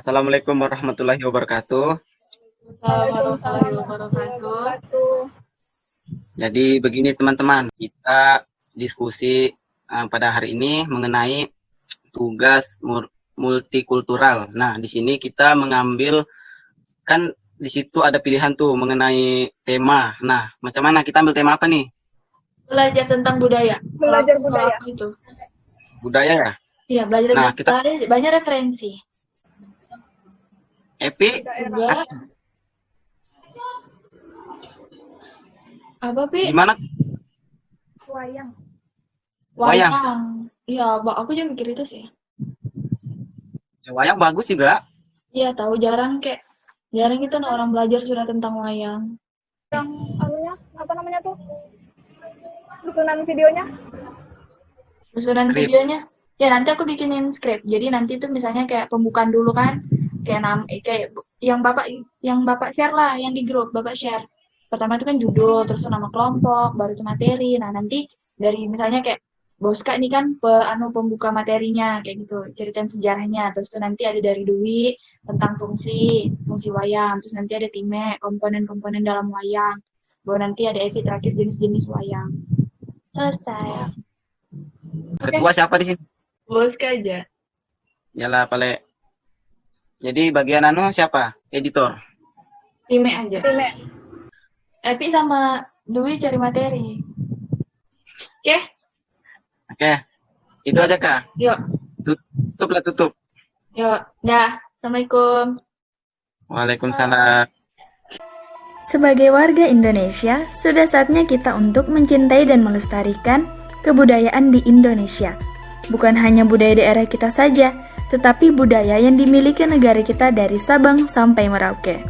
Assalamualaikum warahmatullahi wabarakatuh. Waalaikumsalam Waalaikumsalam warahmatullahi warahmatullahi wabarakatuh. wabarakatuh. Jadi begini teman-teman, kita diskusi pada hari ini mengenai tugas multikultural. Nah, di sini kita mengambil, kan di situ ada pilihan tuh mengenai tema. Nah, macam mana kita ambil tema apa nih? Belajar tentang budaya. Belajar Kalau budaya. aku itu. Budaya ya? Iya, belajar Nah, tentang budaya, banyak referensi. Epi, Juga apa, Pi? gimana? Wayang. Wayang. Iya, aku juga mikir itu sih. Wayang bagus juga. Iya, tahu jarang itu orang belajar sudah tentang wayang. Yang anunya, apa namanya tuh? Susunan videonya. Susunan Skrip. videonya. Ya, nanti aku bikinin skrip. Jadi nanti tuh misalnya kayak pembukaan dulu kan. Kayak yang Bapak share lah, yang di grup Bapak share. Pertama itu kan judul, terus nama kelompok, baru itu materi. Nah, nanti dari misalnya kayak Boska ini kan pembuka materinya kayak gitu, ceritain sejarahnya. Terus tuh nanti ada dari Dwi tentang fungsi wayang. Terus nanti ada Time, komponen-komponen dalam wayang. Baru nanti ada Evi terakhir jenis-jenis wayang. Selesai. Ketua siapa di sini? Boska aja. Yalah, Pale. Jadi bagian siapa? Editor. Time aja. Time. Evi sama Dwi cari materi. Oke? Oke. Itu aja, Kak. Yuk. Tutup. Yuk. Dah. Assalamualaikum. Waalaikumsalam. Sebagai warga Indonesia, sudah saatnya kita untuk mencintai dan melestarikan kebudayaan di Indonesia. Bukan hanya budaya daerah kita saja, tetapi budaya yang dimiliki negara kita dari Sabang sampai Merauke.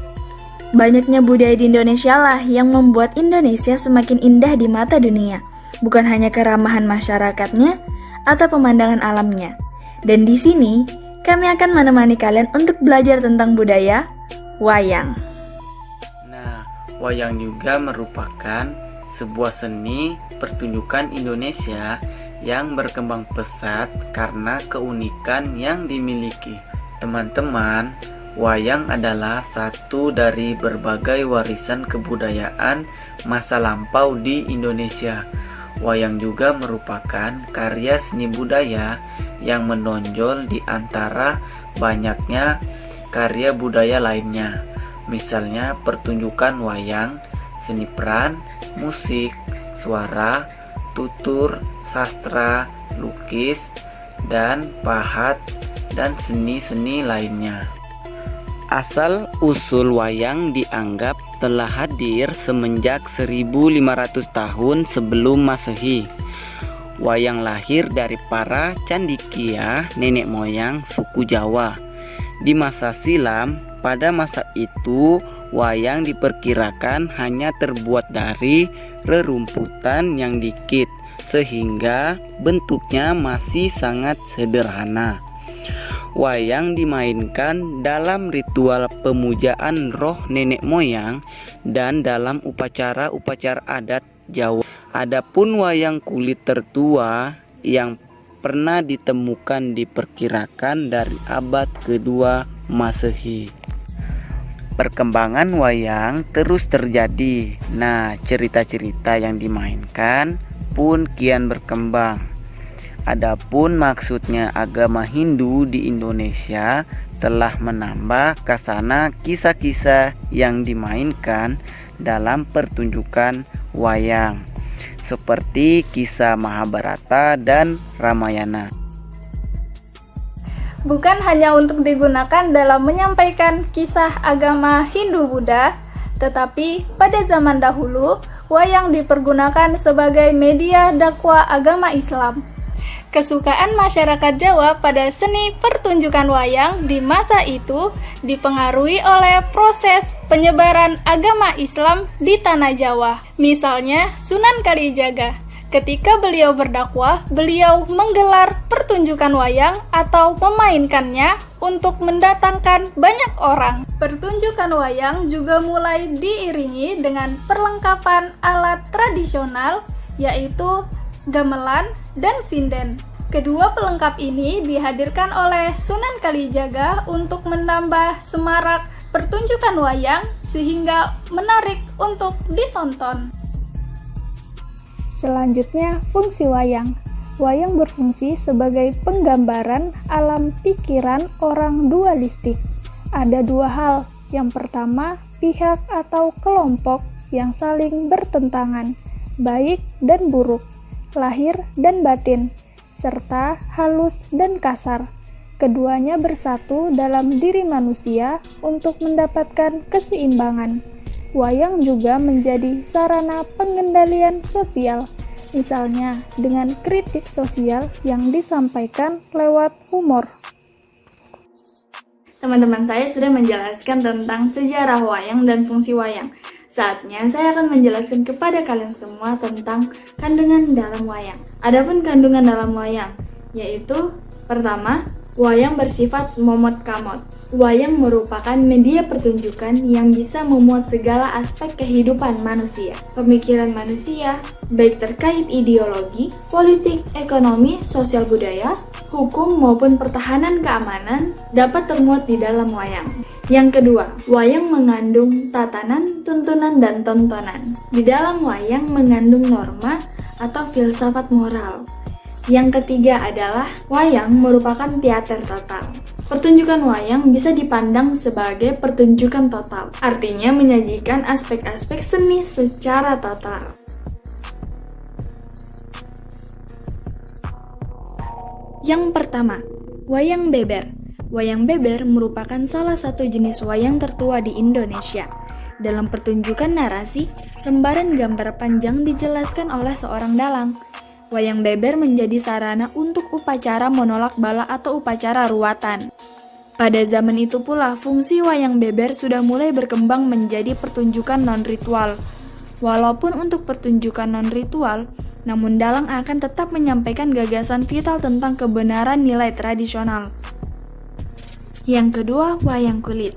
Banyaknya budaya di Indonesia lah yang membuat Indonesia semakin indah di mata dunia. Bukan hanya keramahan masyarakatnya atau pemandangan alamnya. Dan di sini, kami akan menemani kalian untuk belajar tentang budaya wayang. Nah, wayang juga merupakan sebuah seni pertunjukan Indonesia yang berkembang pesat karena keunikan yang dimiliki. Teman-teman, wayang adalah satu dari berbagai warisan kebudayaan masa lampau di Indonesia. Wayang juga merupakan karya seni budaya yang menonjol di antara banyaknya karya budaya lainnya. Misalnya pertunjukan wayang, seni peran, musik, suara, tutur, sastra, lukis, dan pahat, dan seni-seni lainnya. Asal-usul wayang dianggap telah hadir semenjak 1500 tahun sebelum Masehi. Wayang lahir dari para candikia nenek moyang suku Jawa. Di masa silam, pada masa itu, wayang diperkirakan hanya terbuat dari rerumputan yang dikit, sehingga bentuknya masih sangat sederhana. Wayang dimainkan dalam ritual pemujaan roh nenek moyang dan dalam upacara-upacara adat Jawa. Adapun wayang kulit tertua yang pernah ditemukan diperkirakan dari abad kedua Masehi. Perkembangan wayang terus terjadi. Nah, cerita-cerita yang dimainkan pun kian berkembang. Adapun maksudnya agama Hindu di Indonesia telah menambah kasana kisah-kisah yang dimainkan dalam pertunjukan wayang, seperti kisah Mahabharata dan Ramayana. Bukan hanya untuk digunakan dalam menyampaikan kisah agama Hindu-Buddha, tetapi pada zaman dahulu, wayang dipergunakan sebagai media dakwah agama Islam. Kesukaan masyarakat Jawa pada seni pertunjukan wayang di masa itu dipengaruhi oleh proses penyebaran agama Islam di tanah Jawa. Misalnya Sunan Kalijaga. Ketika beliau berdakwah, beliau menggelar pertunjukan wayang atau memainkannya untuk mendatangkan banyak orang. Pertunjukan wayang juga mulai diiringi dengan perlengkapan alat tradisional, yaitu gamelan dan sinden. Kedua pelengkap ini dihadirkan oleh Sunan Kalijaga untuk menambah semarak pertunjukan wayang sehingga menarik untuk ditonton. Selanjutnya, fungsi wayang. Wayang berfungsi sebagai penggambaran alam pikiran orang dualistik. Ada dua hal. Yang pertama, pihak atau kelompok yang saling bertentangan, baik dan buruk, lahir dan batin, serta halus dan kasar. Keduanya bersatu dalam diri manusia untuk mendapatkan keseimbangan. Wayang juga menjadi sarana pengendalian sosial, misalnya dengan kritik sosial yang disampaikan lewat humor. Teman-teman saya sudah menjelaskan tentang sejarah wayang dan fungsi wayang. Saatnya saya akan menjelaskan kepada kalian semua tentang kandungan dalam wayang. Adapun kandungan dalam wayang, yaitu pertama, wayang bersifat momot kamot. Wayang merupakan media pertunjukan yang bisa memuat segala aspek kehidupan manusia. Pemikiran manusia, baik terkait ideologi, politik, ekonomi, sosial budaya, hukum maupun pertahanan keamanan dapat termuat di dalam wayang. Yang kedua, wayang mengandung tatanan, tuntunan, dan tontonan. Di dalam wayang mengandung norma atau filsafat moral. Yang ketiga adalah wayang merupakan teater total. Pertunjukan wayang bisa dipandang sebagai pertunjukan total, artinya menyajikan aspek-aspek seni secara total. Yang pertama, wayang beber. Wayang beber merupakan salah satu jenis wayang tertua di Indonesia. Dalam pertunjukan narasi, lembaran gambar panjang dijelaskan oleh seorang dalang. Wayang beber menjadi sarana untuk upacara menolak bala atau upacara ruatan. Pada zaman itu pula, fungsi wayang beber sudah mulai berkembang menjadi pertunjukan non-ritual. Walaupun untuk pertunjukan non-ritual, namun dalang akan tetap menyampaikan gagasan vital tentang kebenaran nilai tradisional. Yang kedua, wayang kulit.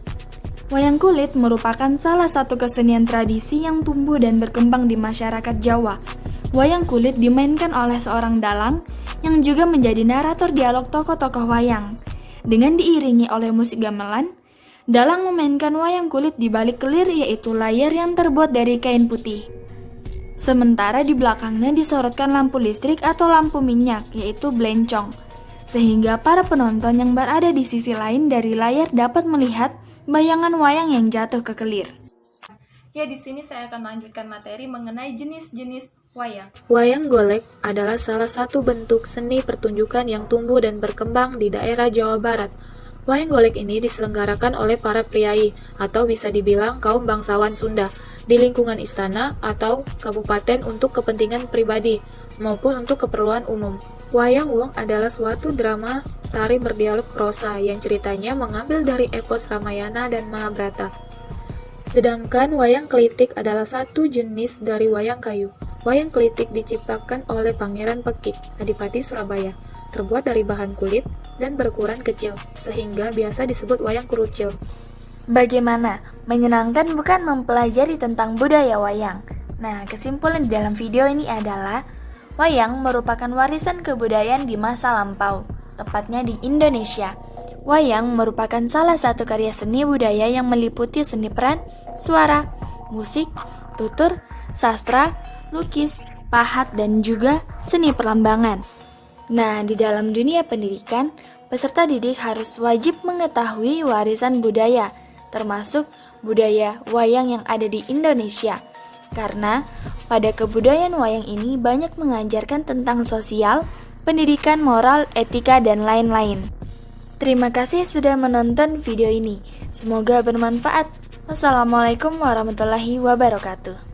Wayang kulit merupakan salah satu kesenian tradisi yang tumbuh dan berkembang di masyarakat Jawa. Wayang kulit dimainkan oleh seorang dalang yang juga menjadi narator dialog tokoh-tokoh wayang. Dengan diiringi oleh musik gamelan, dalang memainkan wayang kulit di balik kelir, yaitu layar yang terbuat dari kain putih. Sementara di belakangnya disorotkan lampu listrik atau lampu minyak, yaitu blencong, sehingga para penonton yang berada di sisi lain dari layar dapat melihat bayangan wayang yang jatuh ke kelir. Ya, di sini saya akan melanjutkan materi mengenai jenis-jenis wayang. Wayang golek adalah salah satu bentuk seni pertunjukan yang tumbuh dan berkembang di daerah Jawa Barat. Wayang golek ini diselenggarakan oleh para priai atau bisa dibilang kaum bangsawan Sunda di lingkungan istana atau kabupaten untuk kepentingan pribadi maupun untuk keperluan umum. Wayang wong adalah suatu drama tari berdialog prosa yang ceritanya mengambil dari epos Ramayana dan Mahabharata. Sedangkan wayang kelitik adalah satu jenis dari wayang kayu. Wayang kelitik diciptakan oleh Pangeran Pekik, Adipati Surabaya, terbuat dari bahan kulit dan berukuran kecil, sehingga biasa disebut wayang kerucil. Bagaimana? Menyenangkan bukan mempelajari tentang budaya wayang? Nah, kesimpulan di dalam video ini adalah wayang merupakan warisan kebudayaan di masa lampau, tepatnya di Indonesia. Wayang merupakan salah satu karya seni budaya yang meliputi seni peran, suara, musik, tutur, sastra, lukis, pahat, dan juga seni perlambangan. Nah, di dalam dunia pendidikan, peserta didik harus wajib mengetahui warisan budaya, termasuk budaya wayang yang ada di Indonesia. Karena pada kebudayaan wayang ini banyak mengajarkan tentang sosial, pendidikan, moral, etika, dan lain-lain. Terima kasih sudah menonton video ini. Semoga bermanfaat. Wassalamualaikum warahmatullahi wabarakatuh.